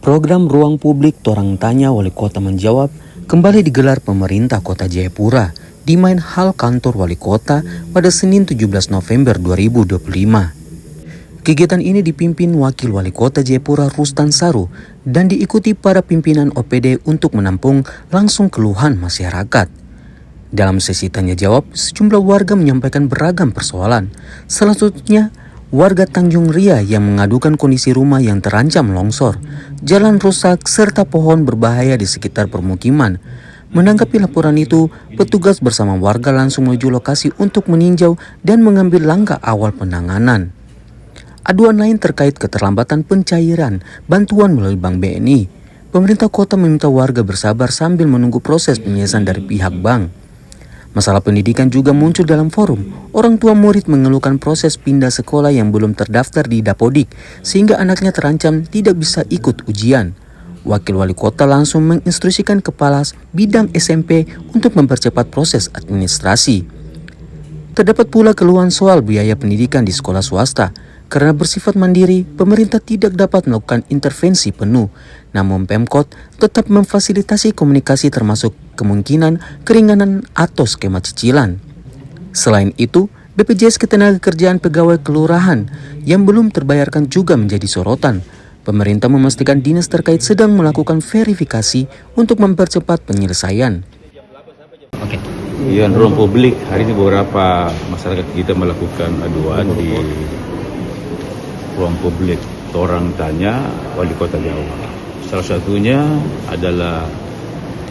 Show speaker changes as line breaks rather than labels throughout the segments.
Program Ruang Publik Torang Tanya Wali Kota Menjawab kembali digelar pemerintah Kota Jayapura di Main Hall Kantor Wali Kota pada Senin 17 November 2025. Kegiatan ini dipimpin Wakil Wali Kota Jayapura Rustan Saru dan diikuti para pimpinan OPD untuk menampung langsung keluhan masyarakat. Dalam sesi tanya jawab, sejumlah warga menyampaikan beragam persoalan. Salah satunya warga Tanjung Ria yang mengadukan kondisi rumah yang terancam longsor, jalan rusak, serta pohon berbahaya di sekitar permukiman. Menanggapi laporan itu, petugas bersama warga langsung menuju lokasi untuk meninjau dan mengambil langkah awal penanganan. Aduan lain terkait keterlambatan pencairan bantuan melalui Bank BNI. Pemerintah kota meminta warga bersabar sambil menunggu proses penyelesaian dari pihak bank. Masalah pendidikan juga muncul dalam forum. Orang tua murid mengeluhkan proses pindah sekolah yang belum terdaftar di Dapodik, sehingga anaknya terancam tidak bisa ikut ujian. Wakil Wali Kota langsung menginstruksikan kepala bidang SMP untuk mempercepat proses administrasi. Terdapat pula keluhan soal biaya pendidikan di sekolah swasta. Karena bersifat mandiri, pemerintah tidak dapat melakukan intervensi penuh. Namun Pemkot tetap memfasilitasi komunikasi termasuk kemungkinan keringanan atau skema cicilan. Selain itu, BPJS Ketenagakerjaan pegawai kelurahan yang belum terbayarkan juga menjadi sorotan. Pemerintah memastikan dinas terkait sedang melakukan verifikasi untuk mempercepat penyelesaian.
Yang ruang publik, hari ini beberapa masyarakat kita melakukan aduan di ruang publik Torang Tanya Wali Kota Jawa. Salah satunya adalah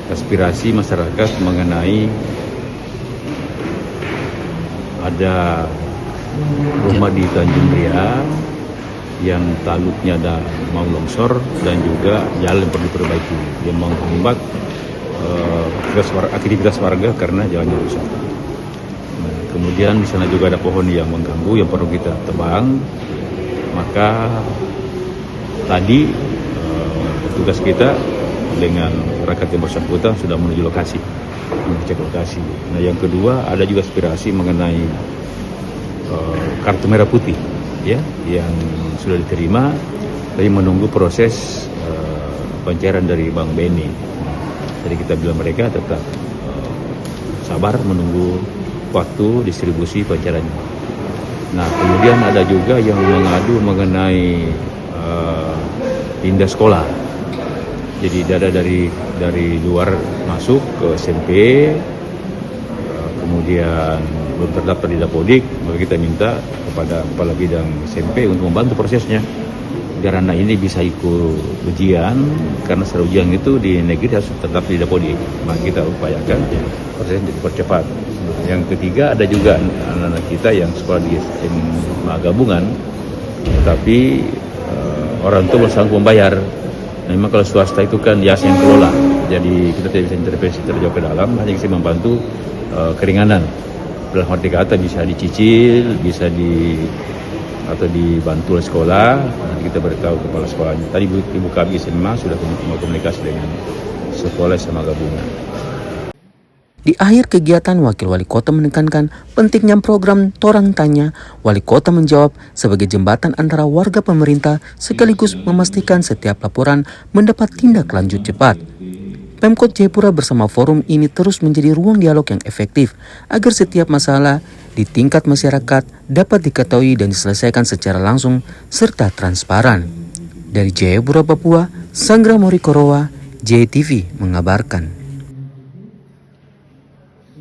aspirasi masyarakat mengenai ada rumah di Tanjung Ria yang taluknya ada mau longsor dan juga jalan perlu diperbaiki yang menghambat aktivitas warga karena jalannya rusak. Nah, kemudian di sana juga ada pohon yang mengganggu yang perlu kita tebang. Maka tadi petugas kita dengan rakyat yang bersangkutan sudah menuju lokasi, mengecek lokasi. Nah, yang kedua ada juga aspirasi mengenai kartu merah putih, ya, yang sudah diterima, tapi menunggu proses pencairan dari Bank BNI. Jadi kita bilang mereka tetap sabar menunggu waktu distribusi pencairannya. Nah, kemudian ada juga yang mengadu mengenai pindah sekolah. Jadi ada dari luar masuk ke SMP, kemudian belum terdaftar di Dapodik, maka kita minta kepada kepala bidang SMP untuk membantu prosesnya biar anak ini bisa ikut ujian, karena setelah ujian itu di negeri harus tetap di Dapodik. Maka kita upayakan prosesnya dipercepat. Yang ketiga ada juga anak-anak kita yang sekolah di SMA gabungan, tapi orang tua bersanggup membayar. Nah, memang kalau swasta itu kan yayasan yang kelola, jadi kita tidak bisa intervensi terjauh ke dalam, hanya bisa membantu keringanan. Dalam arti kata bisa dicicil, bisa atau dibantu oleh sekolah. Nanti kita beritahu kepala sekolahnya. Tadi Ibu Kabi SMA sudah komunikasi dengan sekolah SMA gabungan.
Di akhir kegiatan, Wakil Wali Kota menekankan pentingnya program Torang Tanya Wali Kota Menjawab sebagai jembatan antara warga pemerintah sekaligus memastikan setiap laporan mendapat tindak lanjut cepat. Pemkot Jayapura bersama forum ini terus menjadi ruang dialog yang efektif agar setiap masalah di tingkat masyarakat dapat diketahui dan diselesaikan secara langsung serta transparan. Dari Jayapura, Papua, Sanggra Morikorowa, JTV mengabarkan.